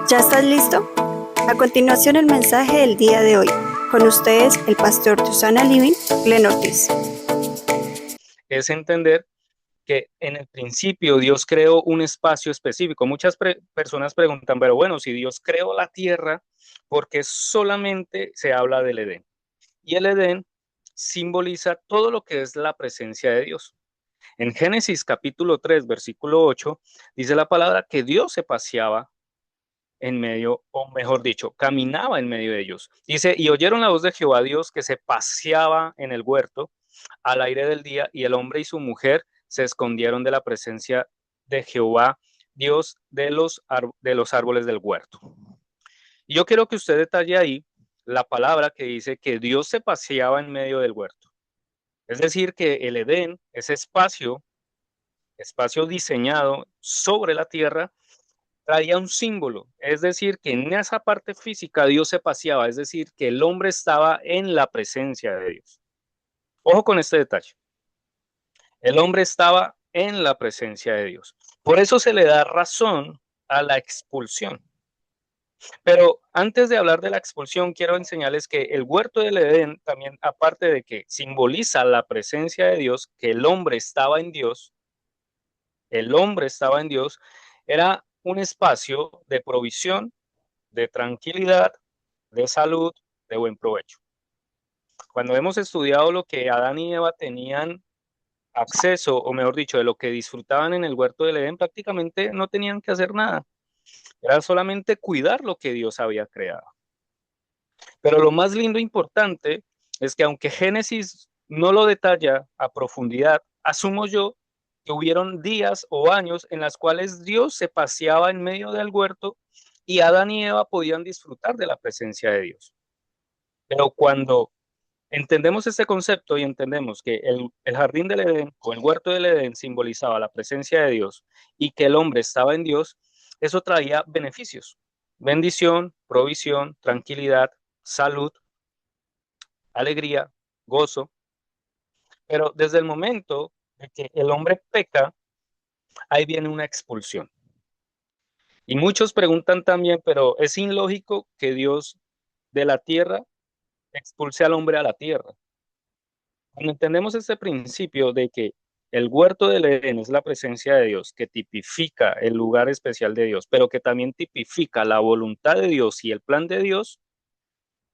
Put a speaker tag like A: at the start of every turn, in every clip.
A: ¿Ya estás listo? A continuación el mensaje del día de hoy. Con ustedes el pastor Susana Living, Glenn Ortiz.
B: Es entender que en el principio Dios creó un espacio específico. Muchas personas preguntan, pero bueno, si Dios creó la tierra, ¿por qué solamente se habla del Edén? Y el Edén simboliza todo lo que es la presencia de Dios. En Génesis capítulo 3, versículo 8, dice la palabra que Dios se paseaba en medio, o mejor dicho, caminaba en medio de ellos. Dice, y oyeron la voz de Jehová Dios que se paseaba en el huerto al aire del día, y el hombre y su mujer se escondieron de la presencia de Jehová Dios de los árboles del huerto. Y yo quiero que usted detalle ahí la palabra que dice que Dios se paseaba en medio del huerto. Es decir, que el Edén, ese espacio diseñado sobre la tierra, traía un símbolo, es decir, que en esa parte física Dios se paseaba, es decir, que el hombre estaba en la presencia de Dios. Ojo con este detalle, el hombre estaba en la presencia de Dios. Por eso se le da razón a la expulsión. Pero antes de hablar de la expulsión, quiero enseñarles que el huerto del Edén también, aparte de que simboliza la presencia de Dios, que el hombre estaba en Dios, era un espacio de provisión, de tranquilidad, de salud, de buen provecho. Cuando hemos estudiado lo que Adán y Eva tenían acceso, o mejor dicho, de lo que disfrutaban en el huerto del Edén, prácticamente no tenían que hacer nada. Era solamente cuidar lo que Dios había creado. Pero lo más lindo e importante es que aunque Génesis no lo detalla a profundidad, asumo yo que hubieron días o años en las cuales Dios se paseaba en medio del huerto y Adán y Eva podían disfrutar de la presencia de Dios. Pero cuando entendemos este concepto y entendemos que el jardín del Edén o el huerto del Edén simbolizaba la presencia de Dios y que el hombre estaba en Dios, eso traía beneficios, bendición, provisión, tranquilidad, salud, alegría, gozo. Pero desde el momento de que el hombre peca, ahí viene una expulsión. Y muchos preguntan también, pero es ilógico que Dios de la tierra expulse al hombre a la tierra. Cuando entendemos este principio de que el huerto del Edén es la presencia de Dios, que tipifica el lugar especial de Dios, pero que también tipifica la voluntad de Dios y el plan de Dios,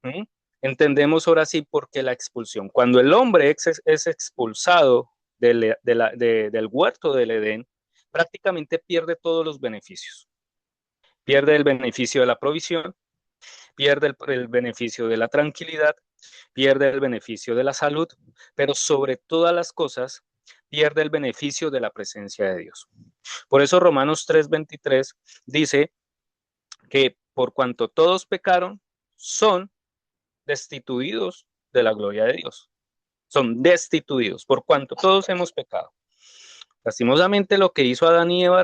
B: ¿sí? Entendemos ahora sí por qué la expulsión. Cuando el hombre es expulsado del huerto del Edén, prácticamente pierde todos los beneficios. Pierde el beneficio de la provisión, pierde el beneficio de la tranquilidad, pierde el beneficio de la salud, pero sobre todas las cosas, pierde el beneficio de la presencia de Dios. Por eso Romanos 3:23 dice que por cuanto todos pecaron, son destituidos de la gloria de Dios. Son destituidos por cuanto todos hemos pecado. Lastimosamente lo que hizo Adán y Eva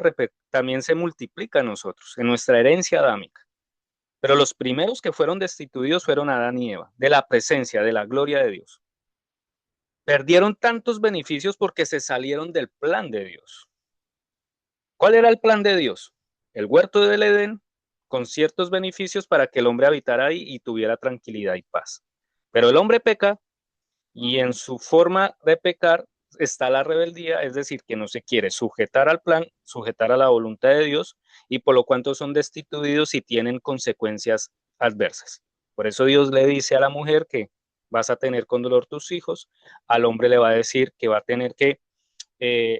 B: también se multiplica en nosotros, en nuestra herencia adámica. Pero los primeros que fueron destituidos fueron Adán y Eva, de la presencia, de la gloria de Dios. Perdieron tantos beneficios porque se salieron del plan de Dios. ¿Cuál era el plan de Dios? El huerto del Edén con ciertos beneficios para que el hombre habitara ahí y tuviera tranquilidad y paz. Pero el hombre peca y en su forma de pecar está la rebeldía, es decir, que no se quiere sujetar al plan, sujetar a la voluntad de Dios y por lo cuanto son destituidos y tienen consecuencias adversas. Por eso Dios le dice a la mujer que vas a tener con dolor tus hijos, al hombre le va a decir que va a tener que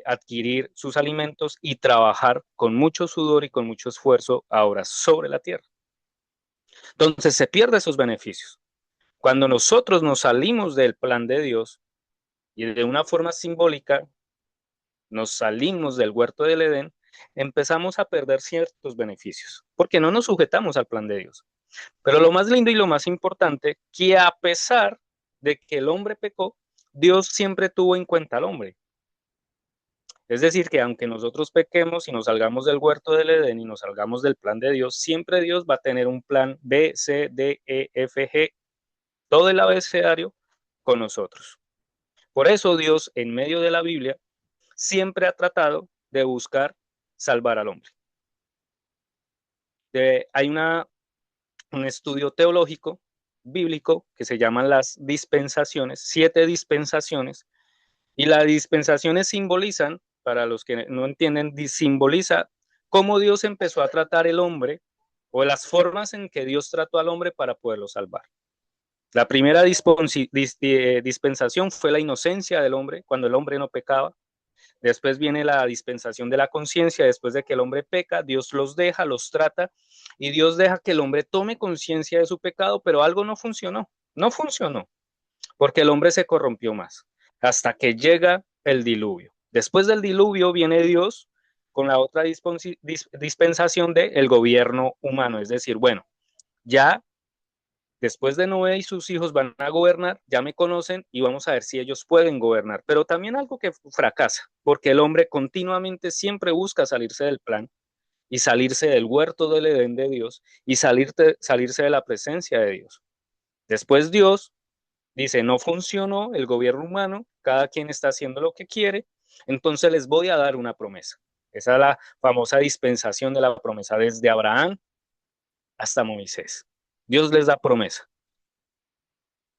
B: adquirir sus alimentos y trabajar con mucho sudor y con mucho esfuerzo ahora sobre la tierra. Entonces se pierden esos beneficios. Cuando nosotros nos salimos del plan de Dios y de una forma simbólica nos salimos del huerto del Edén, empezamos a perder ciertos beneficios, porque no nos sujetamos al plan de Dios. Pero lo más lindo y lo más importante, que a pesar de que el hombre pecó, Dios siempre tuvo en cuenta al hombre. Es decir, que aunque nosotros pequemos y nos salgamos del huerto del Edén y nos salgamos del plan de Dios, siempre Dios va a tener un plan B, C, D, E, F, G, todo el abecedario con nosotros. Por eso Dios, en medio de la Biblia, siempre ha tratado de buscar salvar al hombre. Hay un estudio teológico bíblico que se llaman las dispensaciones, 7 dispensaciones, y las dispensaciones simbolizan, para los que no entienden, simboliza cómo Dios empezó a tratar el hombre o las formas en que Dios trató al hombre para poderlo salvar. La primera dispensación fue la inocencia del hombre, cuando el hombre no pecaba. Después viene la dispensación de la conciencia, después de que el hombre peca, Dios los deja, los trata, y Dios deja que el hombre tome conciencia de su pecado, pero algo no funcionó, porque el hombre se corrompió más, hasta que llega el diluvio. Después del diluvio viene Dios con la otra dispensación del gobierno humano, es decir, bueno, ya después de Noé y sus hijos van a gobernar, ya me conocen y vamos a ver si ellos pueden gobernar. Pero también algo que fracasa, porque el hombre continuamente siempre busca salirse del plan y salirse del huerto del Edén de Dios y salirse de la presencia de Dios. Después Dios dice, no funcionó el gobierno humano, cada quien está haciendo lo que quiere, entonces les voy a dar una promesa. Esa es la famosa dispensación de la promesa desde Abraham hasta Moisés. Dios les da promesa.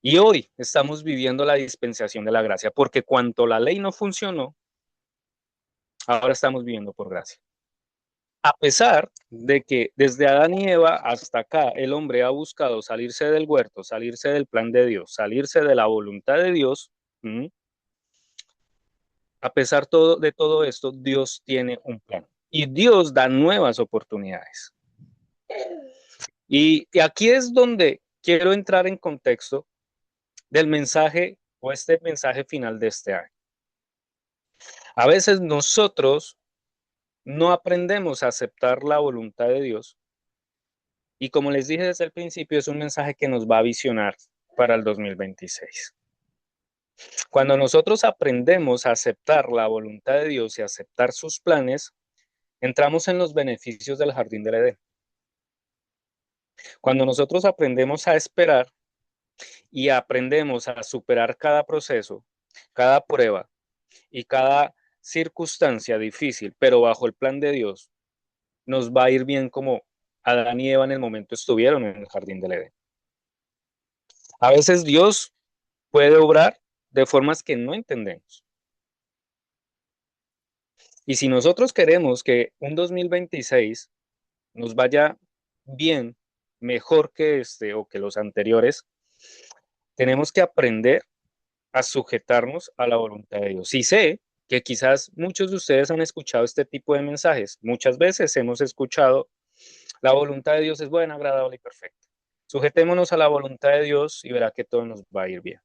B: Y hoy estamos viviendo la dispensación de la gracia, porque cuanto la ley no funcionó, ahora estamos viviendo por gracia. A pesar de que desde Adán y Eva hasta acá el hombre ha buscado salirse del huerto, salirse del plan de Dios, salirse de la voluntad de Dios, a pesar de todo esto, Dios tiene un plan. Y Dios da nuevas oportunidades. Y aquí es donde quiero entrar en contexto del mensaje o este mensaje final de este año. A veces nosotros no aprendemos a aceptar la voluntad de Dios y como les dije desde el principio, es un mensaje que nos va a visionar para el 2026. Cuando nosotros aprendemos a aceptar la voluntad de Dios y aceptar sus planes, entramos en los beneficios del jardín del Edén. Cuando nosotros aprendemos a esperar y aprendemos a superar cada proceso, cada prueba y cada circunstancia difícil, pero bajo el plan de Dios, nos va a ir bien como Adán y Eva en el momento estuvieron en el jardín del Edén. A veces Dios puede obrar de formas que no entendemos. Y si nosotros queremos que un 2026 nos vaya bien, mejor que este o que los anteriores, tenemos que aprender a sujetarnos a la voluntad de Dios. Y sé que quizás muchos de ustedes han escuchado este tipo de mensajes. Muchas veces hemos escuchado, la voluntad de Dios es buena, agradable y perfecta. Sujetémonos a la voluntad de Dios y verá que todo nos va a ir bien.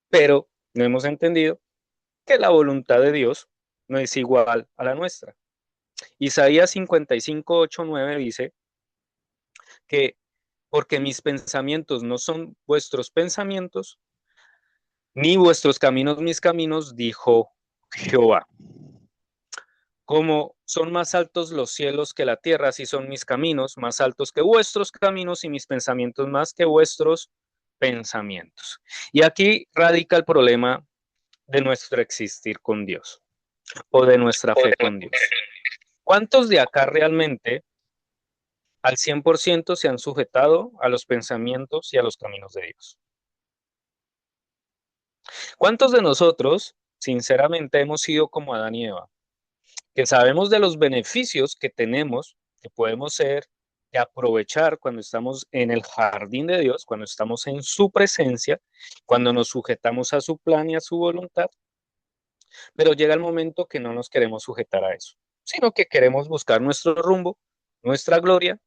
B: Pero no hemos entendido que la voluntad de Dios no es igual a la nuestra. Isaías 55, 8, 9 dice que porque mis pensamientos no son vuestros pensamientos, ni vuestros caminos mis caminos, dijo Jehová. Como son más altos los cielos que la tierra, así son mis caminos, más altos que vuestros caminos y mis pensamientos más que vuestros pensamientos. Y aquí radica el problema de nuestro existir con Dios o de nuestra fe con Dios. ¿Cuántos de acá realmente al 100% se han sujetado a los pensamientos y a los caminos de Dios? ¿Cuántos de nosotros, sinceramente, hemos sido como Adán y Eva, que sabemos de los beneficios que tenemos, que podemos ser, que aprovechar cuando estamos en el jardín de Dios, cuando estamos en su presencia, cuando nos sujetamos a su plan y a su voluntad, pero llega el momento que no nos queremos sujetar a eso, sino que queremos buscar nuestro rumbo, nuestra gloria,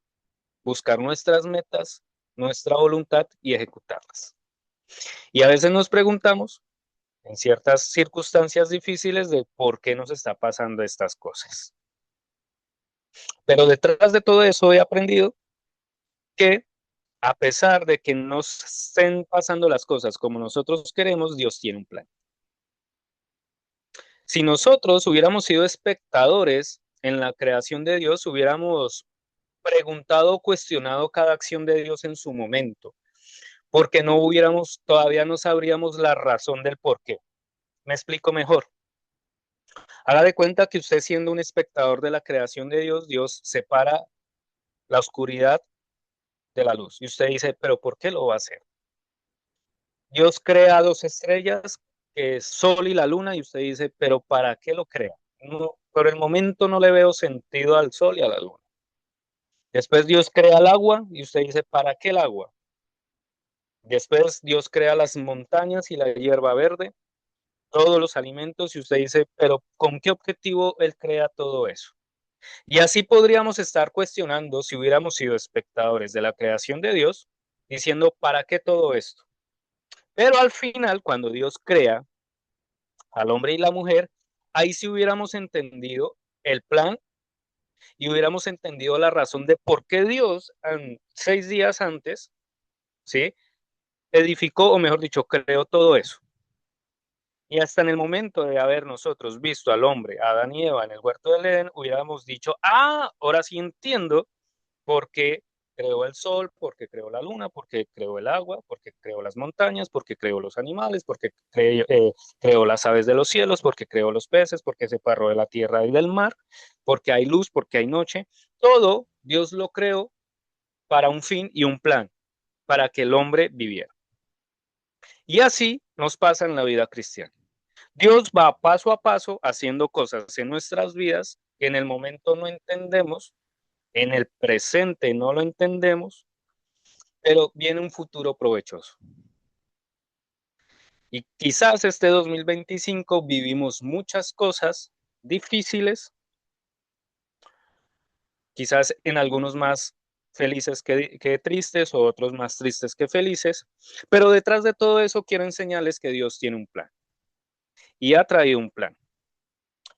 B: buscar nuestras metas, nuestra voluntad y ejecutarlas. Y a veces nos preguntamos, en ciertas circunstancias difíciles, de por qué nos está pasando estas cosas. Pero detrás de todo eso he aprendido que a pesar de que nos estén pasando las cosas como nosotros queremos, Dios tiene un plan. Si nosotros hubiéramos sido espectadores en la creación de Dios, hubiéramos preguntado o cuestionado cada acción de Dios en su momento, porque todavía no sabríamos la razón del por qué. Me explico mejor. Haga de cuenta que usted siendo un espectador de la creación de Dios, Dios separa la oscuridad de la luz. Y usted dice, pero ¿por qué lo va a hacer? Dios crea dos estrellas, que es Sol y la Luna, y usted dice, pero ¿para qué lo crea? No, por el momento no le veo sentido al Sol y a la Luna. Después Dios crea el agua y usted dice, ¿para qué el agua? Después Dios crea las montañas y la hierba verde, todos los alimentos, y usted dice, pero ¿con qué objetivo Él crea todo eso? Y así podríamos estar cuestionando si hubiéramos sido espectadores de la creación de Dios, diciendo, ¿para qué todo esto? Pero al final, cuando Dios crea al hombre y la mujer, ahí sí hubiéramos entendido el plan y hubiéramos entendido la razón de por qué Dios, 6 días antes, ¿sí? Edificó, o mejor dicho, creó todo eso. Y hasta en el momento de haber nosotros visto al hombre, a Adán y Eva en el huerto del Edén, hubiéramos dicho, ahora sí entiendo por qué creó el sol, porque creó la luna, porque creó el agua, porque creó las montañas, porque creó los animales, porque creó las aves de los cielos, porque creó los peces, porque separó de la tierra y del mar, porque hay luz, porque hay noche. Todo Dios lo creó para un fin y un plan, para que el hombre viviera. Y así nos pasa en la vida cristiana. Dios va paso a paso haciendo cosas en nuestras vidas que en el momento no entendemos, en el presente no lo entendemos, pero viene un futuro provechoso. Y quizás este 2025 vivimos muchas cosas difíciles, quizás en algunos más felices que tristes o otros más tristes que felices, pero detrás de todo eso quiero enseñarles que Dios tiene un plan y ha traído un plan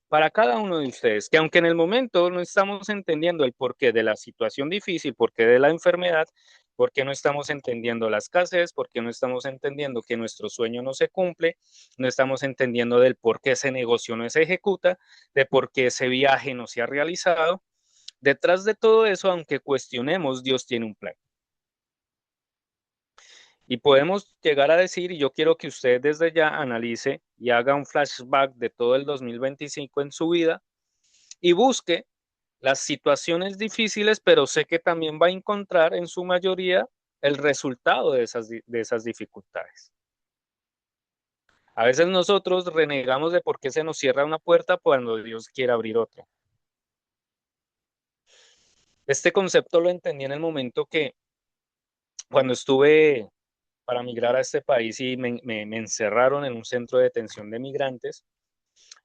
B: para cada uno de ustedes, que aunque en el momento no estamos entendiendo el porqué de la situación difícil, porqué de la enfermedad, porque no estamos entendiendo la escasez, porque no estamos entendiendo que nuestro sueño no se cumple, no estamos entendiendo del por qué ese negocio no se ejecuta, de por qué ese viaje no se ha realizado. Detrás de todo eso, aunque cuestionemos, Dios tiene un plan. Y podemos llegar a decir, y yo quiero que usted desde ya analice y haga un flashback de todo el 2025 en su vida y busque las situaciones difíciles, pero sé que también va a encontrar en su mayoría el resultado de esas dificultades. A veces nosotros renegamos de por qué se nos cierra una puerta cuando Dios quiere abrir otra. Este concepto lo entendí en el momento que cuando estuve para migrar a este país y me encerraron en un centro de detención de migrantes,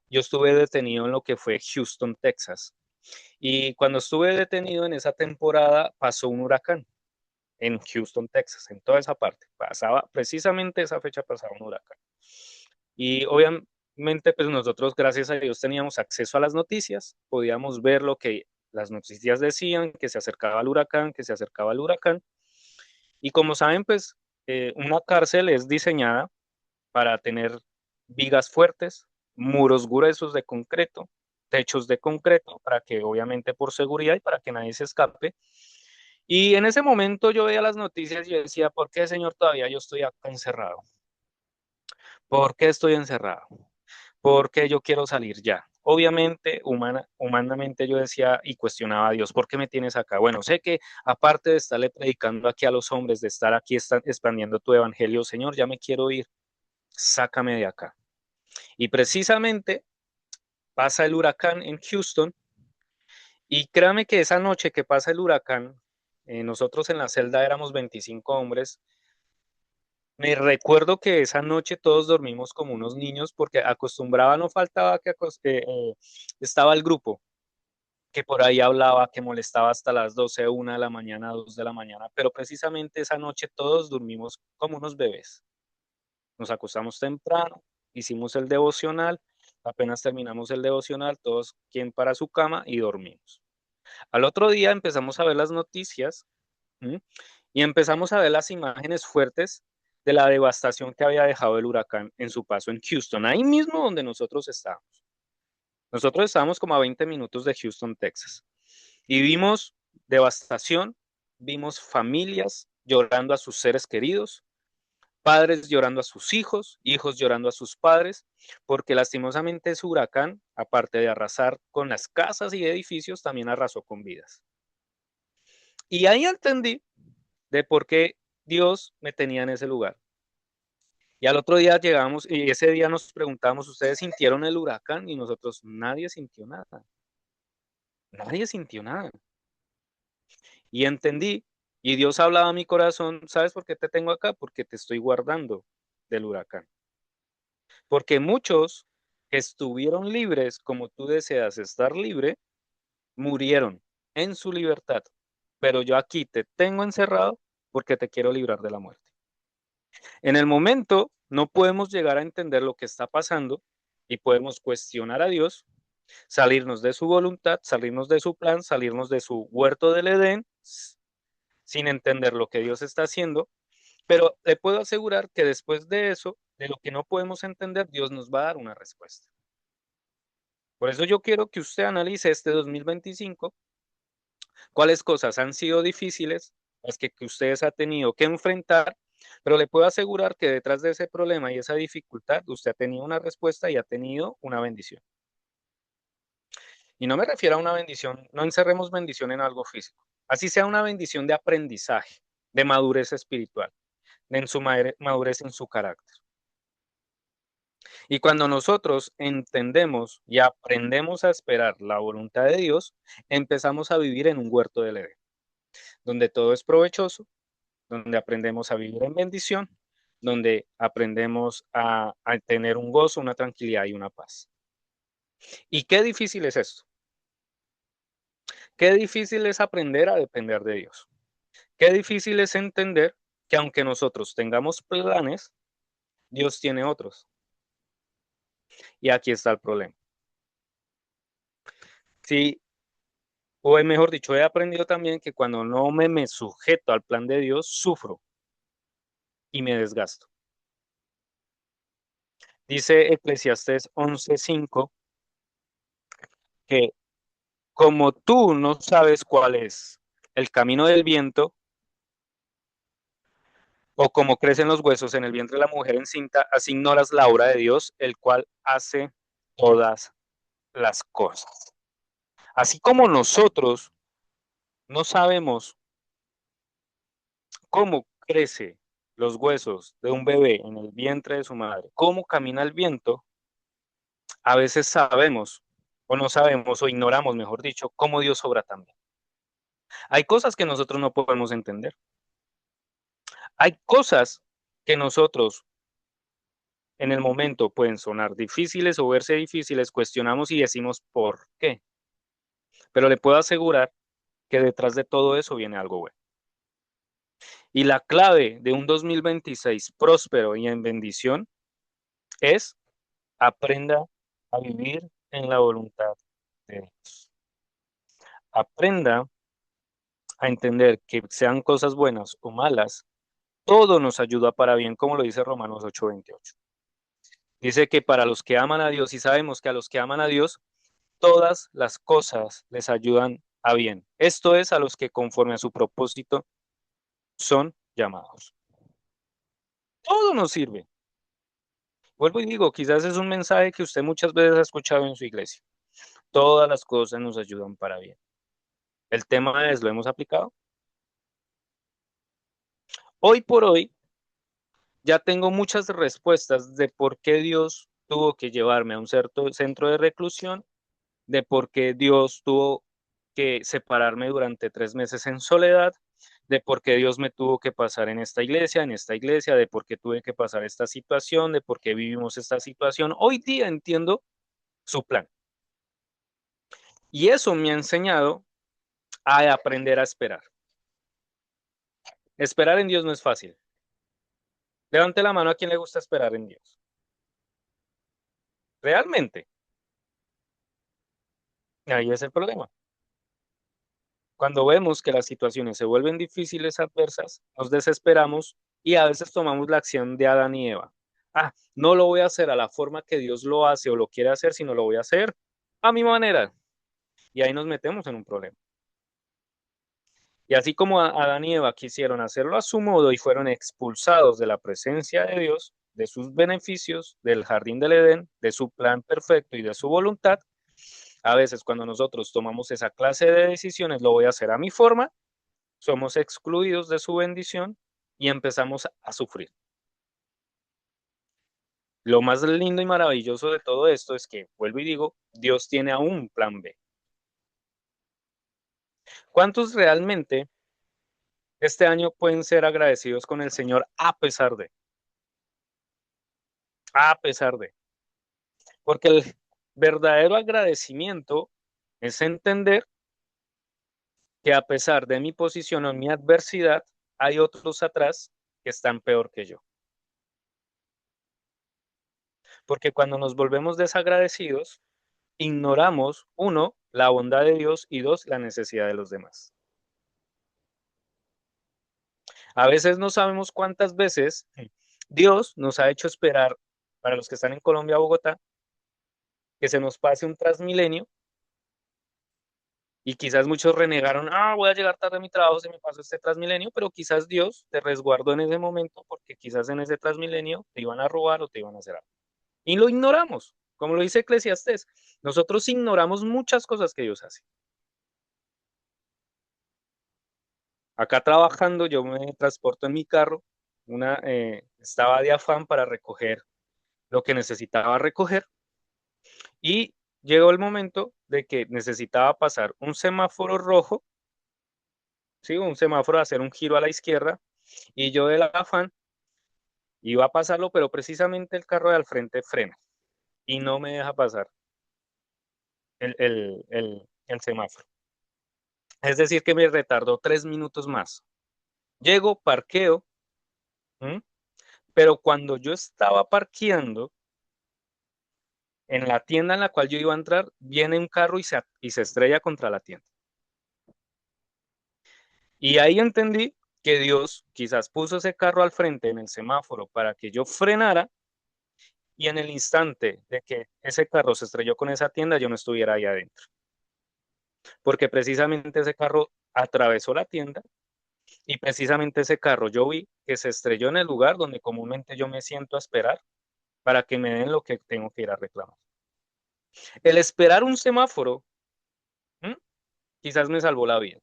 B: yo estuve detenido en lo que fue Houston, Texas. Y cuando estuve detenido en esa temporada pasó un huracán en Houston, Texas, en toda esa parte. Pasaba, precisamente esa fecha pasaba un huracán. Y obviamente, pues nosotros, gracias a Dios, teníamos acceso a las noticias, podíamos ver lo que las noticias decían, que se acercaba el huracán, que se acercaba el huracán. Y como saben, pues una cárcel es diseñada para tener vigas fuertes, muros gruesos de concreto, techos de concreto, para que obviamente por seguridad y para que nadie se escape. Y en ese momento yo veía las noticias y yo decía, ¿por qué, Señor, todavía yo estoy acá encerrado? ¿Por qué estoy encerrado? ¿Por qué yo quiero salir ya? Obviamente, humanamente yo decía y cuestionaba a Dios, ¿por qué me tienes acá? Bueno, sé que aparte de estarle predicando aquí a los hombres, de estar aquí expandiendo tu evangelio, Señor, ya me quiero ir, sácame de acá. Y precisamente pasa el huracán en Houston y créame que esa noche que pasa el huracán, nosotros en la celda éramos 25 hombres. Me recuerdo que esa noche todos dormimos como unos niños porque acostumbraba, no faltaba que estaba el grupo que por ahí hablaba, que molestaba hasta las 12, 1 de la mañana, 2 de la mañana, pero precisamente esa noche todos dormimos como unos bebés. Nos acostamos temprano, hicimos el devocional, apenas terminamos el devocional, todos quien para su cama y dormimos. Al otro día empezamos a ver las noticias. ¿M? Y empezamos a ver las imágenes fuertes de la devastación que había dejado el huracán en su paso en Houston, ahí mismo donde nosotros estábamos. Nosotros estábamos como a 20 minutos de Houston, Texas. Y vimos devastación, vimos familias llorando a sus seres queridos, padres llorando a sus hijos, hijos llorando a sus padres, porque lastimosamente ese huracán, aparte de arrasar con las casas y edificios, también arrasó con vidas. Y ahí entendí de por qué Dios me tenía en ese lugar. Y al otro día llegamos y ese día nos preguntamos, ¿ustedes sintieron el huracán? Y nosotros, nadie sintió nada. Nadie sintió nada. Y entendí, y Dios hablaba a mi corazón, ¿sabes por qué te tengo acá? Porque te estoy guardando del huracán. Porque muchos que estuvieron libres como tú deseas estar libre, murieron en su libertad. Pero yo aquí te tengo encerrado porque te quiero librar de la muerte. En el momento no podemos llegar a entender lo que está pasando y podemos cuestionar a Dios, salirnos de su voluntad, salirnos de su plan, salirnos de su huerto del Edén sin entender lo que Dios está haciendo, pero le puedo asegurar que después de eso, de lo que no podemos entender, Dios nos va a dar una respuesta. Por eso yo quiero que usted analice este 2025, cuáles cosas han sido difíciles, las que ustedes han tenido que enfrentar, pero le puedo asegurar que detrás de ese problema y esa dificultad, usted ha tenido una respuesta y ha tenido una bendición. Y no me refiero a una bendición, no encerremos bendición en algo físico, así sea una bendición de aprendizaje, de madurez espiritual, en su madurez en su carácter. Y cuando nosotros entendemos y aprendemos a esperar la voluntad de Dios, empezamos a vivir en un huerto del Edén, donde todo es provechoso, donde aprendemos a vivir en bendición, donde aprendemos a tener un gozo, una tranquilidad y una paz. ¿Y qué difícil es esto? Qué difícil es aprender a depender de Dios. Qué difícil es entender que aunque nosotros tengamos planes, Dios tiene otros. Y aquí está el problema. Sí, o mejor dicho, he aprendido también que cuando no me sujeto al plan de Dios, sufro y me desgasto. Dice Eclesiastés 11:5 que como tú no sabes cuál es el camino del viento, o como crecen los huesos en el vientre de la mujer encinta, así ignoras la obra de Dios, el cual hace todas las cosas. Así como nosotros no sabemos cómo crece los huesos de un bebé en el vientre de su madre, cómo camina el viento, a veces sabemos o no sabemos o ignoramos, mejor dicho, cómo Dios obra también. Hay cosas que nosotros no podemos entender. Hay cosas que nosotros en el momento pueden sonar difíciles o verse difíciles, cuestionamos y decimos por qué. Pero le puedo asegurar que detrás de todo eso viene algo bueno. Y la clave de un 2026 próspero y en bendición es aprenda a vivir en la voluntad de Dios. Aprenda a entender que sean cosas buenas o malas, todo nos ayuda para bien, como lo dice Romanos 8:28. Dice que para los que aman a Dios, y sabemos que a los que aman a Dios, todas las cosas les ayudan a bien. Esto es a los que conforme a su propósito son llamados. Todo nos sirve. Vuelvo y digo, quizás es un mensaje que usted muchas veces ha escuchado en su iglesia. Todas las cosas nos ayudan para bien. El tema es, ¿lo hemos aplicado? Hoy por hoy, ya tengo muchas respuestas de por qué Dios tuvo que llevarme a un centro de reclusión, de por qué Dios tuvo que separarme durante 3 meses en soledad, de por qué Dios me tuvo que pasar en esta iglesia, de por qué tuve que pasar esta situación, de por qué vivimos esta situación. Hoy día entiendo su plan. Y eso me ha enseñado a aprender a esperar. Esperar en Dios no es fácil. Levante la mano a quien le gusta esperar en Dios. Realmente, ahí es el problema. Cuando vemos que las situaciones se vuelven difíciles, adversas, nos desesperamos y a veces tomamos la acción de Adán y Eva. No lo voy a hacer a la forma que Dios lo hace o lo quiere hacer, sino lo voy a hacer a mi manera. Y ahí nos metemos en un problema. Y así como Adán y Eva quisieron hacerlo a su modo y fueron expulsados de la presencia de Dios, de sus beneficios, del jardín del Edén, de su plan perfecto y de su voluntad, a veces cuando nosotros tomamos esa clase de decisiones, lo voy a hacer a mi forma somos excluidos de su bendición y empezamos a sufrir. Lo más lindo y maravilloso de todo esto es que, vuelvo y digo, Dios tiene aún un plan B. ¿Cuántos realmente este año pueden ser agradecidos con el Señor a pesar de? Porque el verdadero agradecimiento es entender que a pesar de mi posición o mi adversidad, hay otros atrás que están peor que yo. Porque cuando nos volvemos desagradecidos, ignoramos, uno, la bondad de Dios y dos, la necesidad de los demás. A veces no sabemos cuántas veces Dios nos ha hecho esperar, para los que están en Colombia, Bogotá, que se nos pase un Transmilenio y quizás muchos renegaron, voy a llegar tarde a mi trabajo, se me pasó este Transmilenio, pero quizás Dios te resguardó en ese momento porque quizás en ese Transmilenio te iban a robar o te iban a hacer algo. Y lo ignoramos, como lo dice Eclesiastés. Nosotros ignoramos muchas cosas que Dios hace. Acá trabajando, yo me transporto en mi carro, estaba de afán para recoger lo que necesitaba recoger y llegó el momento de que necesitaba pasar un semáforo rojo, ¿sí? Un semáforo, hacer un giro a la izquierda y yo del afán iba a pasarlo, pero precisamente el carro de al frente frena y no me deja pasar el semáforo. Es decir, que me retardó 3 minutos más. Llego, parqueo, ¿m? Pero cuando yo estaba parqueando, en la tienda en la cual yo iba a entrar, viene un carro y se estrella contra la tienda. Y ahí entendí que Dios quizás puso ese carro al frente en el semáforo para que yo frenara y en el instante de que ese carro se estrelló con esa tienda, yo no estuviera ahí adentro. Porque precisamente ese carro atravesó la tienda y precisamente ese carro yo vi que se estrelló en el lugar donde comúnmente yo me siento a esperar para que me den lo que tengo que ir a reclamar. El esperar un semáforo, ¿m? Quizás me salvó la vida.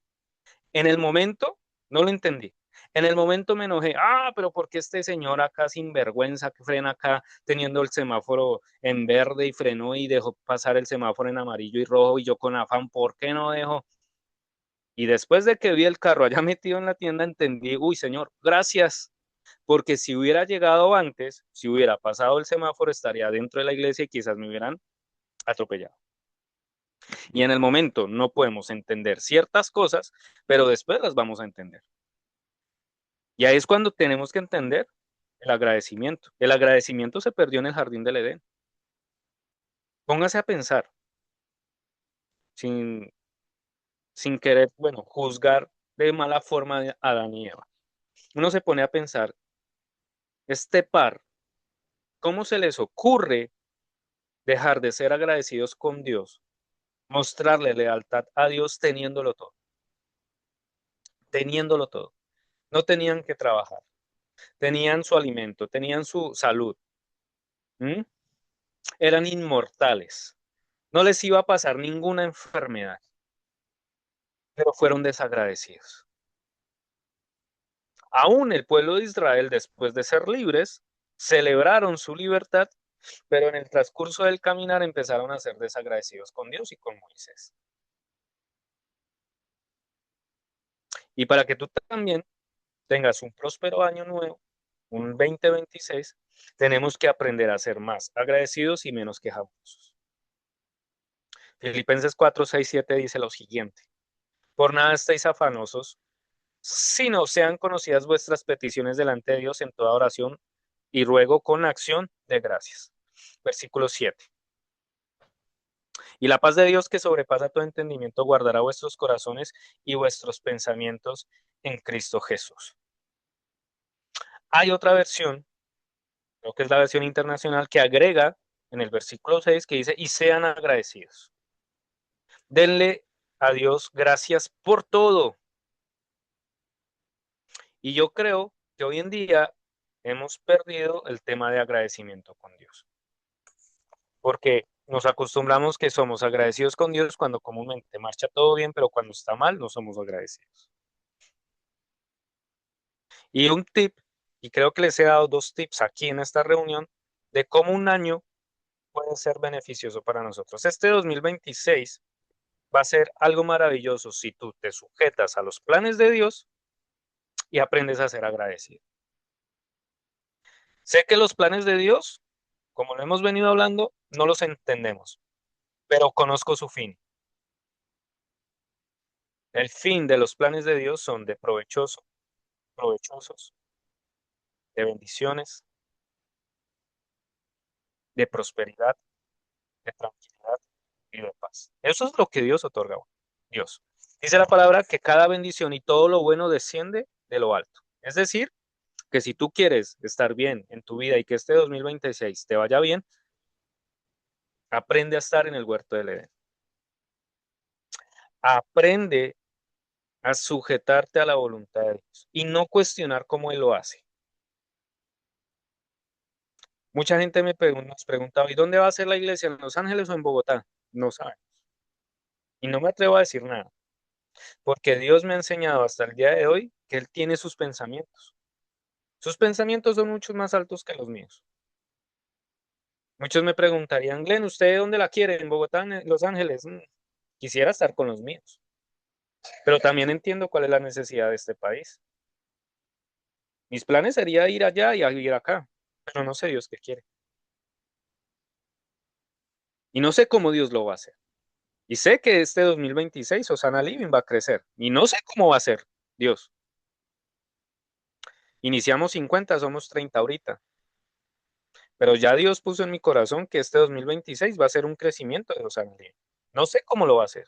B: En el momento no lo entendí. En el momento me enojé. Pero ¿por qué este señor acá sin vergüenza que frena acá teniendo el semáforo en verde y frenó y dejó pasar el semáforo en amarillo y rojo y yo con afán, ¿por qué no dejo? Y después de que vi el carro allá metido en la tienda, entendí, uy, señor, gracias, porque si hubiera llegado antes, si hubiera pasado el semáforo, estaría dentro de la iglesia y quizás me hubieran atropellado. Y en el momento no podemos entender ciertas cosas, pero después las vamos a entender. Y ahí es cuando tenemos que entender el agradecimiento. El agradecimiento se perdió en el jardín del Edén. Póngase a pensar, sin, sin querer, bueno, juzgar de mala forma a Adán y Eva. Uno se pone a pensar, este par, ¿cómo se les ocurre dejar de ser agradecidos con Dios, mostrarle lealtad a Dios teniéndolo todo? Teniéndolo todo. No tenían que trabajar, tenían su alimento, tenían su salud, ¿m? Eran inmortales, no les iba a pasar ninguna enfermedad, pero fueron desagradecidos. Aún el pueblo de Israel, después de ser libres, celebraron su libertad, pero en el transcurso del caminar empezaron a ser desagradecidos con Dios y con Moisés. Y para que tú también tengas un próspero año nuevo, un 2026, tenemos que aprender a ser más agradecidos y menos quejumbrosos. Filipenses 4, 6, 7 dice lo siguiente: por nada estéis afanosos, sino sean conocidas vuestras peticiones delante de Dios en toda oración y ruego con acción de gracias. Versículo 7. Y la paz de Dios que sobrepasa todo entendimiento guardará vuestros corazones y vuestros pensamientos en Cristo Jesús. Hay otra versión, creo que es la versión internacional, que agrega en el versículo 6 que dice, y sean agradecidos. Denle a Dios gracias por todo. Y yo creo que hoy en día hemos perdido el tema de agradecimiento con Dios, porque nos acostumbramos que somos agradecidos con Dios cuando comúnmente marcha todo bien, pero cuando está mal no somos agradecidos. Y un tip, y creo que les he dado 2 tips aquí en esta reunión, de cómo un año puede ser beneficioso para nosotros. Este 2026 va a ser algo maravilloso si tú te sujetas a los planes de Dios y aprendes a ser agradecido. Sé que los planes de Dios, como lo hemos venido hablando, no los entendemos, pero conozco su fin. El fin de los planes de Dios son de provechosos, de bendiciones, de prosperidad, de tranquilidad y de paz. Eso es lo que Dios otorga. Dios. Dice la palabra que cada bendición y todo lo bueno desciende de lo alto. Es decir, que si tú quieres estar bien en tu vida y que este 2026 te vaya bien, aprende a estar en el huerto del Edén. Aprende a sujetarte a la voluntad de Dios y no cuestionar cómo Él lo hace. Mucha gente nos preguntaba, ¿y dónde va a ser la iglesia? ¿En Los Ángeles o en Bogotá? No saben. Y no me atrevo a decir nada, porque Dios me ha enseñado hasta el día de hoy que Él tiene sus pensamientos. Sus pensamientos son mucho más altos que los míos. Muchos me preguntarían, Glenn, ¿usted dónde la quiere? ¿En Bogotá, en Los Ángeles? Quisiera estar con los míos, pero también entiendo cuál es la necesidad de este país. Mis planes sería ir allá y a vivir acá, pero no sé Dios qué quiere. Y no sé cómo Dios lo va a hacer. Y sé que este 2026 Osana Living va a crecer. Y no sé cómo va a ser Dios. Iniciamos 50, somos 30 ahorita. Pero ya Dios puso en mi corazón que este 2026 va a ser un crecimiento de Osana Living. No sé cómo lo va a hacer.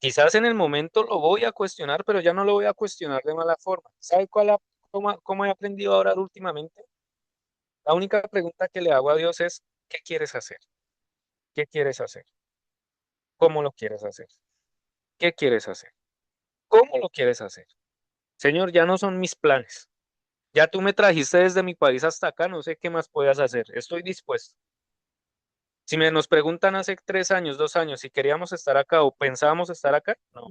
B: Quizás en el momento lo voy a cuestionar, pero ya no lo voy a cuestionar de mala forma. ¿Sabe cómo he aprendido a orar últimamente? La única pregunta que le hago a Dios es, ¿qué quieres hacer? ¿Qué quieres hacer? ¿Cómo lo quieres hacer? ¿Qué quieres hacer? ¿Cómo lo quieres hacer? Señor, ya no son mis planes. Ya tú me trajiste desde mi país hasta acá, no sé qué más puedas hacer. Estoy dispuesto. Si nos preguntan hace 3 años, 2 años, si queríamos estar acá o pensábamos estar acá, no.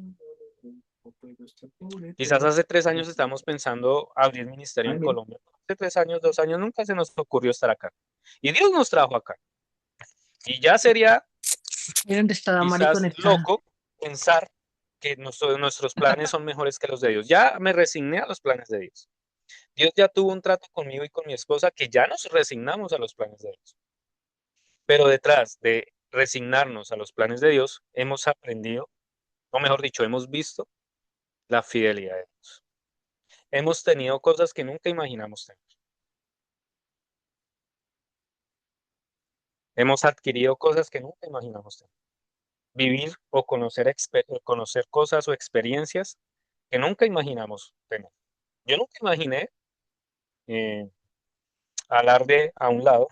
B: Quizás hace 3 años estamos pensando abrir ministerio en Colombia. Hace 3 años, 2 años, nunca se nos ocurrió estar acá. Y Dios nos trajo acá. Y ya sería
C: Mira dónde está Damari
B: quizás
C: conectada.
B: loco pensar que nuestros planes son mejores que los de Dios. Ya me resigné a los planes de Dios. Dios ya tuvo un trato conmigo y con mi esposa que ya nos resignamos a los planes de Dios. Pero detrás de resignarnos a los planes de Dios, hemos aprendido, o mejor dicho, hemos visto la fidelidad de Dios. Hemos tenido cosas que nunca imaginamos tener. Hemos adquirido cosas que nunca imaginamos tener. Vivir o conocer cosas o experiencias que nunca imaginamos tener. Yo nunca imaginé eh, alarde a un lado.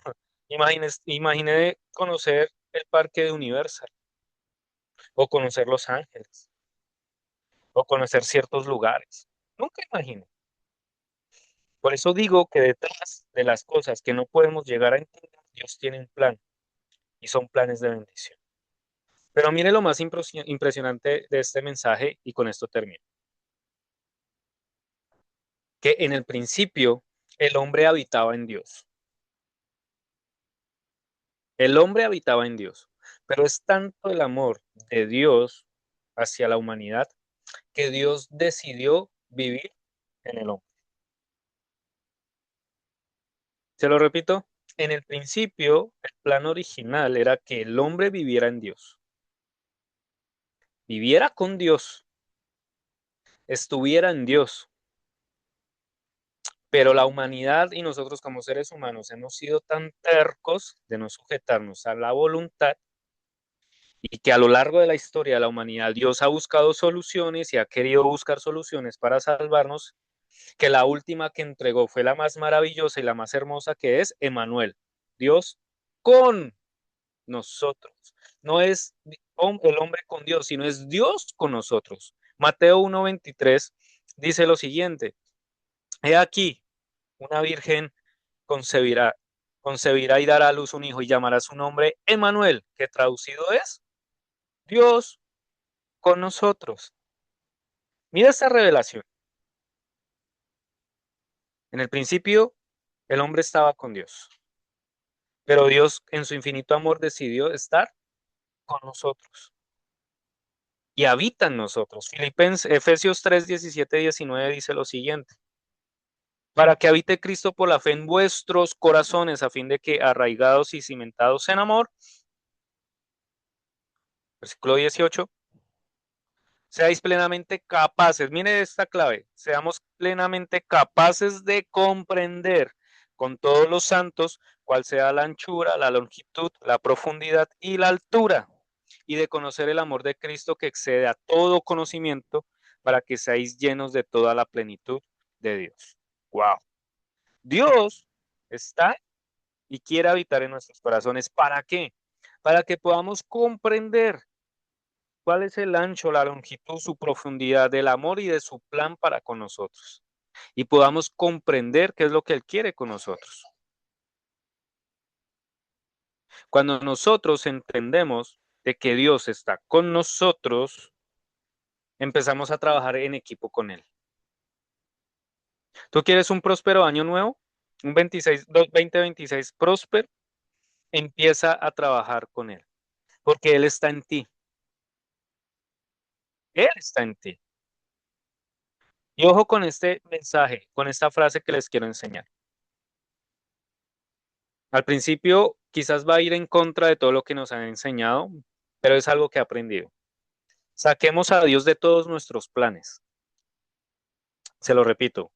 B: Imaginé conocer el parque de Universal o conocer Los Ángeles o conocer ciertos lugares. Nunca imaginé. Por eso digo que detrás de las cosas que no podemos llegar a entender, Dios tiene un plan y son planes de bendición. Pero mire lo más impresionante de este mensaje y con esto termino. Que en el principio el hombre habitaba en Dios. El hombre habitaba en Dios, pero es tanto el amor de Dios hacia la humanidad que Dios decidió vivir en el hombre. Se lo repito, en el principio el plan original era que el hombre viviera en Dios, viviera con Dios, estuviera en Dios, pero la humanidad y nosotros como seres humanos hemos sido tan tercos de no sujetarnos a la voluntad y que a lo largo de la historia de la humanidad Dios ha buscado soluciones y ha querido buscar soluciones para salvarnos, que la última que entregó fue la más maravillosa y la más hermosa, que es Emmanuel, Dios con nosotros. No es el hombre con Dios, sino es Dios con nosotros. Mateo 1:23 dice lo siguiente: He aquí, una virgen concebirá, concebirá y dará a luz un hijo y llamará su nombre Emmanuel, que traducido es Dios con nosotros. Mira esta revelación. En el principio, el hombre estaba con Dios, pero Dios en su infinito amor decidió estar con nosotros y habita en nosotros. Efesios 3, 17, 19 dice lo siguiente: para que habite Cristo por la fe en vuestros corazones, a fin de que, arraigados y cimentados en amor, versículo 18, seáis plenamente capaces, mire esta clave, seamos plenamente capaces de comprender con todos los santos cuál sea la anchura, la longitud, la profundidad y la altura, y de conocer el amor de Cristo que excede a todo conocimiento, para que seáis llenos de toda la plenitud de Dios. Wow. Dios está y quiere habitar en nuestros corazones. ¿Para qué? Para que podamos comprender cuál es el ancho, la longitud, su profundidad del amor y de su plan para con nosotros. Y podamos comprender qué es lo que Él quiere con nosotros. Cuando nosotros entendemos de que Dios está con nosotros, empezamos a trabajar en equipo con Él. ¿Tú quieres un próspero año nuevo? Un 2026 próspero. Empieza a trabajar con Él, porque Él está en ti. Él está en ti. Y ojo con este mensaje, con esta frase que les quiero enseñar. Al principio quizás va a ir en contra de todo lo que nos han enseñado, pero es algo que he aprendido. Saquemos a Dios de todos nuestros planes. Se lo repito,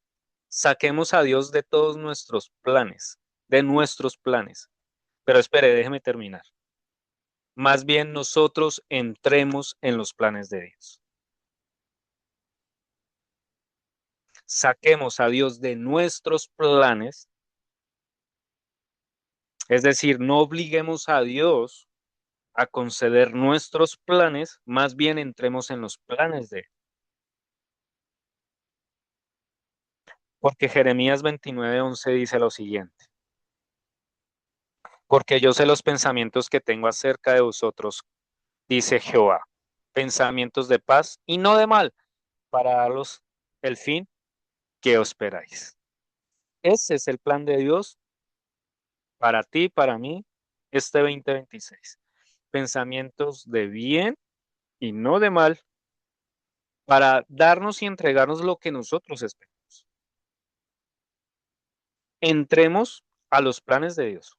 B: saquemos a Dios de todos nuestros planes, de nuestros planes. Pero espere, déjeme terminar. Más bien nosotros entremos en los planes de Dios. Saquemos a Dios de nuestros planes, es decir, no obliguemos a Dios a conceder nuestros planes, más bien entremos en los planes de Él. Porque Jeremías 29:11 dice lo siguiente: porque yo sé los pensamientos que tengo acerca de vosotros, dice Jehová, pensamientos de paz y no de mal, para daros el fin que os esperáis. Ese es el plan de Dios para ti, para mí, este 2026. Pensamientos de bien y no de mal, para darnos y entregarnos lo que nosotros esperamos. Entremos a los planes de Dios.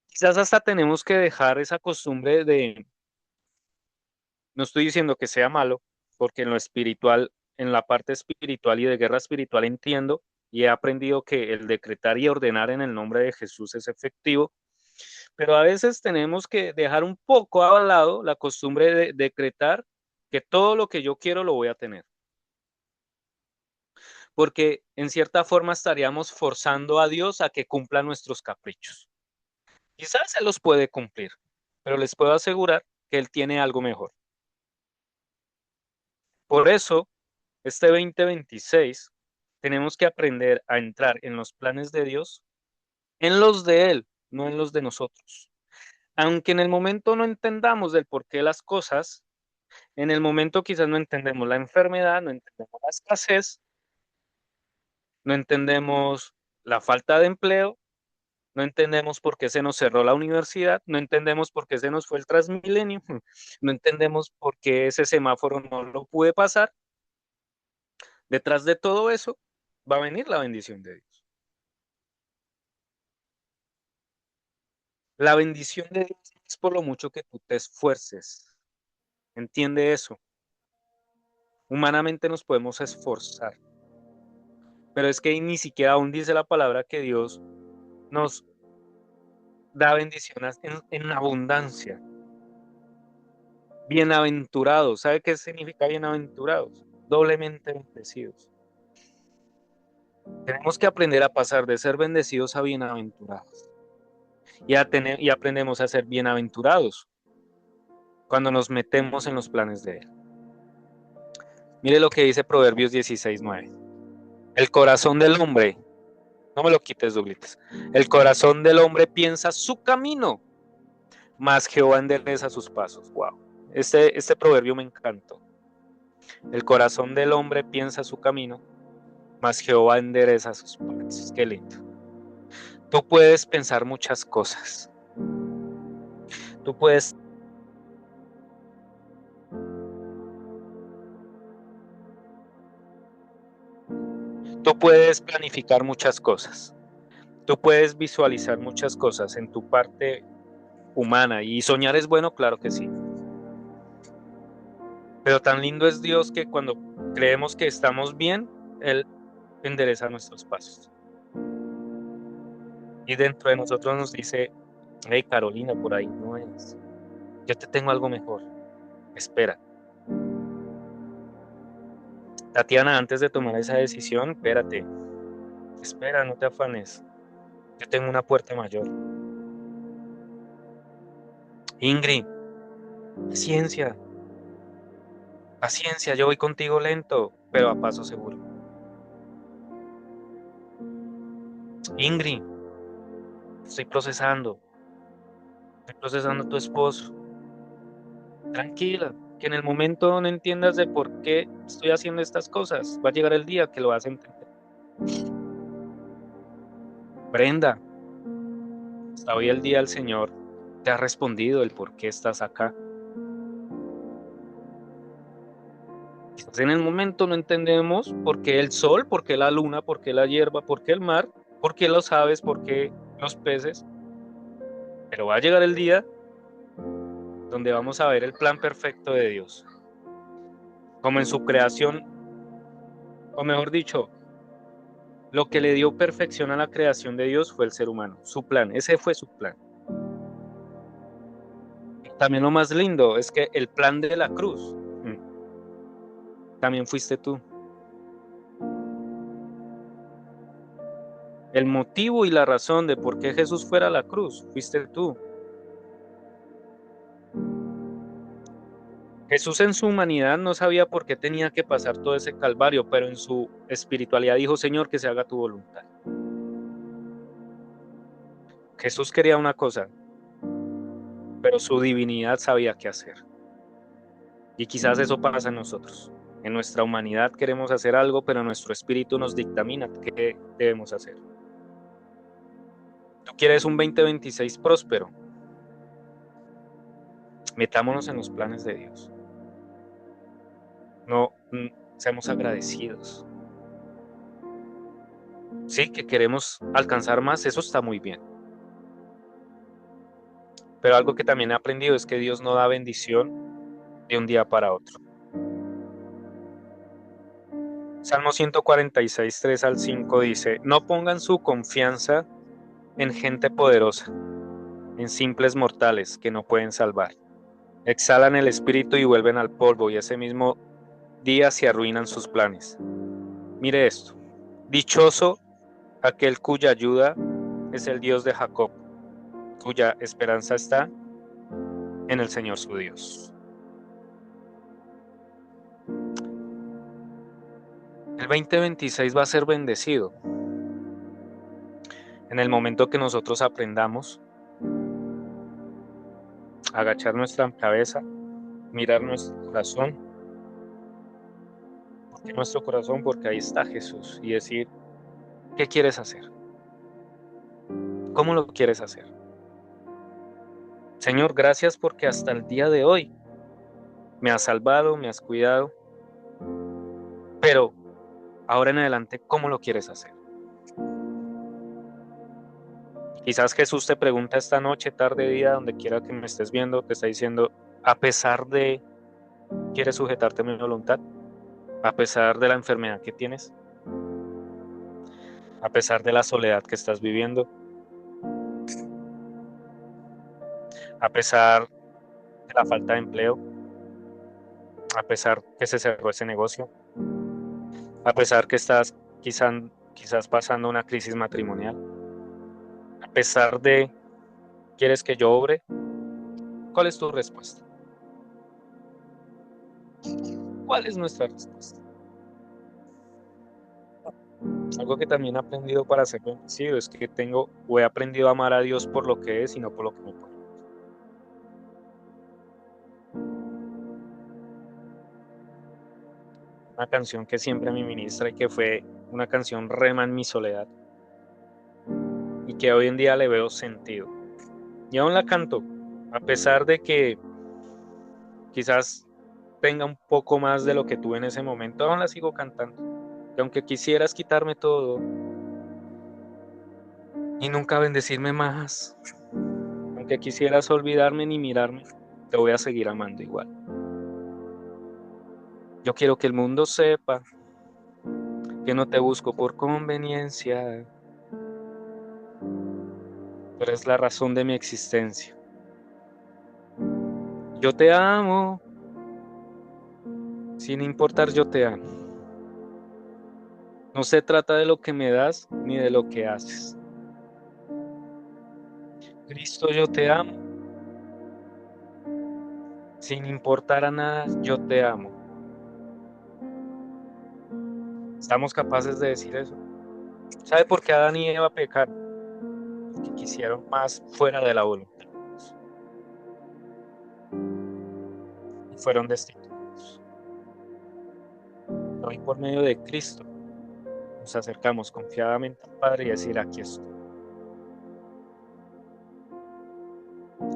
B: Quizás hasta tenemos que dejar esa costumbre de, no estoy diciendo que sea malo, porque en lo espiritual, en la parte espiritual y de guerra espiritual entiendo y he aprendido que el decretar y ordenar en el nombre de Jesús es efectivo, pero a veces tenemos que dejar un poco a lado la costumbre de decretar que todo lo que yo quiero lo voy a tener, porque en cierta forma estaríamos forzando a Dios a que cumpla nuestros caprichos. Quizás se los puede cumplir, pero les puedo asegurar que Él tiene algo mejor. Por eso, este 2026 tenemos que aprender a entrar en los planes de Dios, en los de Él, no en los de nosotros. Aunque en el momento no entendamos del porqué de las cosas, en el momento quizás no entendemos la enfermedad, no entendemos la escasez, no entendemos la falta de empleo, no entendemos por qué se nos cerró la universidad, no entendemos por qué se nos fue el Transmilenio, no entendemos por qué ese semáforo no lo pude pasar. Detrás de todo eso va a venir la bendición de Dios. La bendición de Dios es por lo mucho que tú te esfuerces. Entiende eso. Humanamente nos podemos esforzar, pero es que ni siquiera aún dice la palabra que Dios nos da bendiciones en abundancia. Bienaventurados. ¿Sabe qué significa bienaventurados? Doblemente bendecidos. Tenemos que aprender a pasar de ser bendecidos a bienaventurados. Y aprendemos a ser bienaventurados cuando nos metemos en los planes de Él. Mire lo que dice Proverbios 16:9. El corazón del hombre, no me lo quites, Douglas. El corazón del hombre piensa su camino, mas Jehová endereza sus pasos. Wow. Este proverbio me encantó. El corazón del hombre piensa su camino, mas Jehová endereza sus pasos. Qué lindo. Tú puedes pensar muchas cosas. Tú puedes planificar muchas cosas. Tú puedes visualizar muchas cosas en tu parte humana, y soñar es bueno, claro que sí. Pero tan lindo es Dios que cuando creemos que estamos bien, Él endereza nuestros pasos. Y dentro de nosotros nos dice: hey, Carolina, por ahí no es. Yo te tengo algo mejor. Espera. Tatiana, antes de tomar esa decisión, espérate. Espera, no te afanes. Yo tengo una puerta mayor. Ingrid, paciencia. Paciencia, yo voy contigo lento, pero a paso seguro. Ingrid, estoy procesando a tu esposo. Tranquila, que en el momento no entiendas de por qué estoy haciendo estas cosas. Va a llegar el día que lo vas a entender. Brenda, hasta hoy el día el Señor te ha respondido el por qué estás acá. Quizás en el momento no entendemos por qué el sol, por qué la luna, por qué la hierba, por qué el mar, por qué los aves, por qué los peces. Pero va a llegar el día donde vamos a ver el plan perfecto de Dios. Como en su creación, o mejor dicho, lo que le dio perfección a la creación de Dios fue el ser humano, su plan, ese fue su plan. También lo más lindo es que el plan de la cruz, también fuiste tú. El motivo y la razón de por qué Jesús fuera a la cruz, fuiste tú. Jesús en su humanidad no sabía por qué tenía que pasar todo ese calvario, pero en su espiritualidad dijo: Señor, que se haga tu voluntad. Jesús quería una cosa, pero su divinidad sabía qué hacer. Y quizás eso pasa en nosotros. En nuestra humanidad queremos hacer algo, pero nuestro espíritu nos dictamina qué debemos hacer. Tú quieres un 2026 próspero. Metámonos en los planes de Dios. No seamos agradecidos. Sí, que queremos alcanzar más, eso está muy bien. Pero algo que también he aprendido es que Dios no da bendición de un día para otro. Salmo 146, 3 al 5 dice: no pongan su confianza en gente poderosa, en simples mortales que no pueden salvar. Exhalan el espíritu y vuelven al polvo, y ese mismo día se arruinan sus planes. Mire esto: dichoso aquel cuya ayuda es el Dios de Jacob, cuya esperanza está en el Señor su Dios. El 2026 va a ser bendecido en el momento que nosotros aprendamos a agachar nuestra cabeza, mirar nuestro corazón. ¿Por qué nuestro corazón? Porque ahí está Jesús, y decir: ¿qué quieres hacer? ¿Cómo lo quieres hacer? Señor, gracias porque hasta el día de hoy me has salvado, me has cuidado, pero ahora en adelante, ¿cómo lo quieres hacer? Quizás Jesús te pregunta esta noche, tarde, día, donde quiera que me estés viendo, te está diciendo: a pesar de, ¿quieres sujetarte a mi voluntad? A pesar de la enfermedad que tienes, a pesar de la soledad que estás viviendo, a pesar de la falta de empleo, a pesar que se cerró ese negocio, a pesar que estás quizás pasando una crisis matrimonial, a pesar de, ¿quieres que yo obre? ¿Cuál es tu respuesta? ¿Cuál es nuestra respuesta? Algo que también he aprendido para ser bendecido es que he aprendido a amar a Dios por lo que es y no por lo que me pone. Una canción que siempre me ministra y que fue una canción rema en mi soledad y que hoy en día le veo sentido. Y aún la canto, a pesar de que quizás tenga un poco más de lo que tuve en ese momento, aún la sigo cantando. Y aunque quisieras quitarme todo y nunca bendecirme más, aunque quisieras olvidarme ni mirarme, te voy a seguir amando igual. Yo quiero que el mundo sepa que no te busco por conveniencia, pero es la razón de mi existencia. Yo te amo, sin importar yo te amo. No se trata de lo que me das ni de lo que haces. Cristo, yo te amo, sin importar a nada, yo te amo. ¿Estamos capaces de decir eso? ¿Sabe por qué Adán y Eva pecaron? Porque quisieron más fuera de la voluntad de Dios. Y fueron destituidos. Hoy por medio de Cristo nos acercamos confiadamente al Padre y decir, aquí estoy.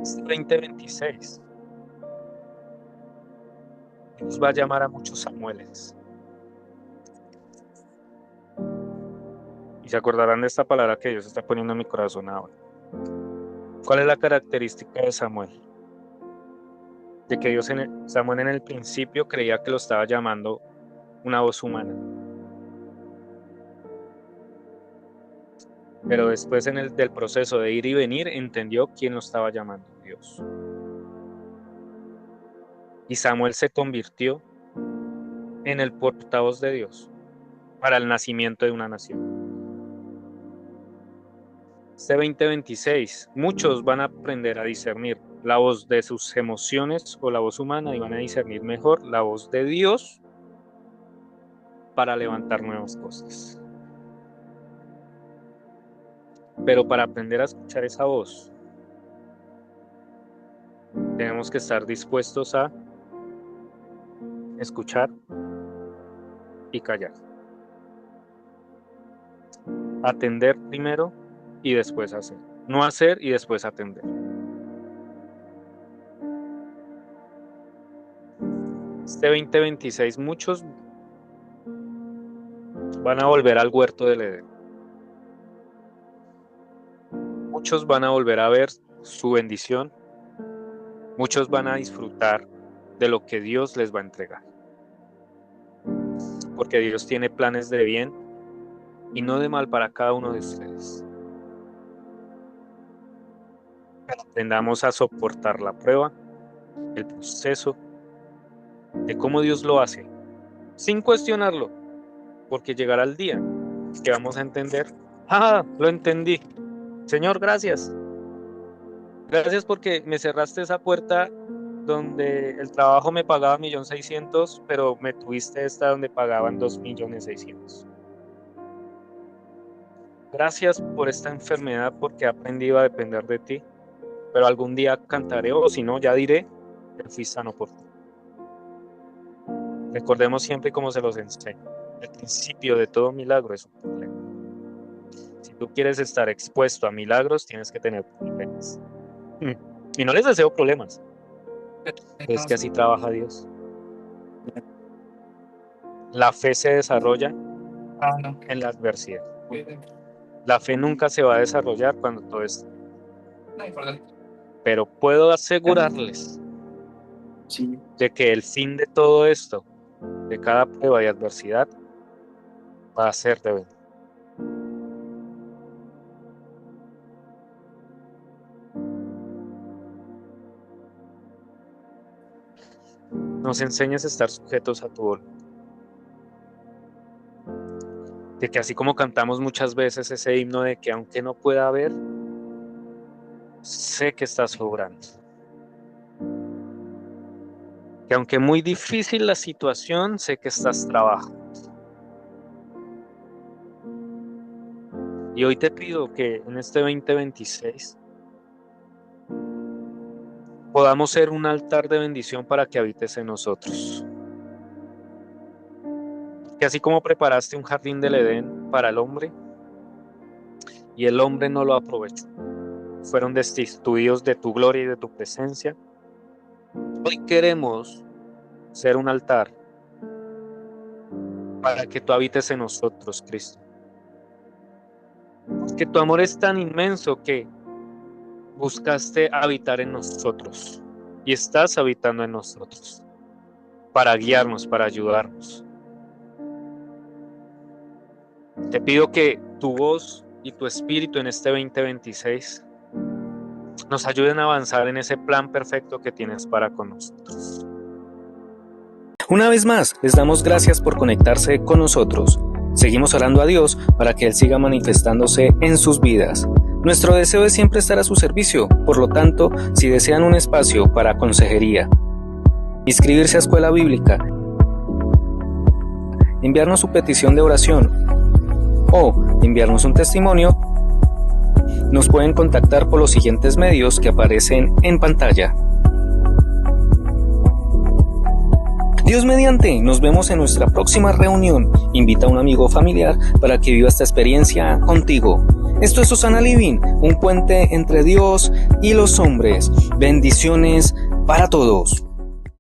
B: Este 2026 Dios va a llamar a muchos Samueles. Y se acordarán de esta palabra que Dios está poniendo en mi corazón ahora. ¿Cuál es la característica de Samuel? De que Samuel en el principio creía que lo estaba llamando una voz humana. Pero después del proceso de ir y venir entendió quién lo estaba llamando, Dios. Y Samuel se convirtió en el portavoz de Dios para el nacimiento de una nación. Este 2026, muchos van a aprender a discernir la voz de sus emociones o la voz humana y van a discernir mejor la voz de Dios para levantar nuevas cosas. Pero para aprender a escuchar esa voz, tenemos que estar dispuestos a escuchar y callar. Atender primero y después hacer. No hacer y después atender. Este 2026 muchos van a volver al huerto del Edén. Muchos van a volver a ver su bendición. Muchos van a disfrutar de lo que Dios les va a entregar. Porque Dios tiene planes de bien y no de mal para cada uno de ustedes. Aprendamos a soportar la prueba, el proceso de cómo Dios lo hace, sin cuestionarlo, porque llegará el día que vamos a entender, lo entendí. Señor, gracias. Gracias porque me cerraste esa puerta donde el trabajo me pagaba 1.600.000, pero me tuviste esta donde pagaban 2.600.000. Gracias por esta enfermedad porque he aprendido a depender de ti, pero algún día cantaré, o si no, ya diré, que fui sano por ti. Recordemos siempre como se los enseño, el principio de todo milagro es un problema. Si tú quieres estar expuesto a milagros, tienes que tener problemas. Y no les deseo problemas, pero es que así trabaja Dios. La fe se desarrolla en la adversidad. La fe nunca se va a desarrollar cuando todo está. Pero puedo asegurarles de que el fin de todo esto, de cada prueba y adversidad, va a ser de bendición. Nos enseñas a estar sujetos a tu voluntad. De que así como cantamos muchas veces ese himno de que aunque no pueda ver, sé que estás obrando. Que aunque muy difícil la situación, sé que estás trabajando. Y hoy te pido que en este 2026 podamos ser un altar de bendición para que habites en nosotros. que así como preparaste un jardín del Edén para el hombre, y el hombre no lo aprovechó, fueron destituidos de tu gloria y de tu presencia, hoy queremos ser un altar para que tú habites en nosotros, Cristo. Que tu amor es tan inmenso que buscaste habitar en nosotros y estás habitando en nosotros para guiarnos, para ayudarnos. Te pido que tu voz y tu espíritu en este 2026 nos ayuden a avanzar en ese plan perfecto que tienes para con nosotros.
D: Una vez más, les damos gracias por conectarse con nosotros. Seguimos orando a Dios para que Él siga manifestándose en sus vidas. Nuestro deseo es siempre estar a su servicio, por lo tanto, si desean un espacio para consejería, inscribirse a escuela bíblica, enviarnos su petición de oración o enviarnos un testimonio, nos pueden contactar por los siguientes medios que aparecen en pantalla. Dios mediante, nos vemos en nuestra próxima reunión. Invita a un amigo o familiar para que viva esta experiencia contigo. Esto es Osana Living, un puente entre Dios y los hombres. Bendiciones para todos.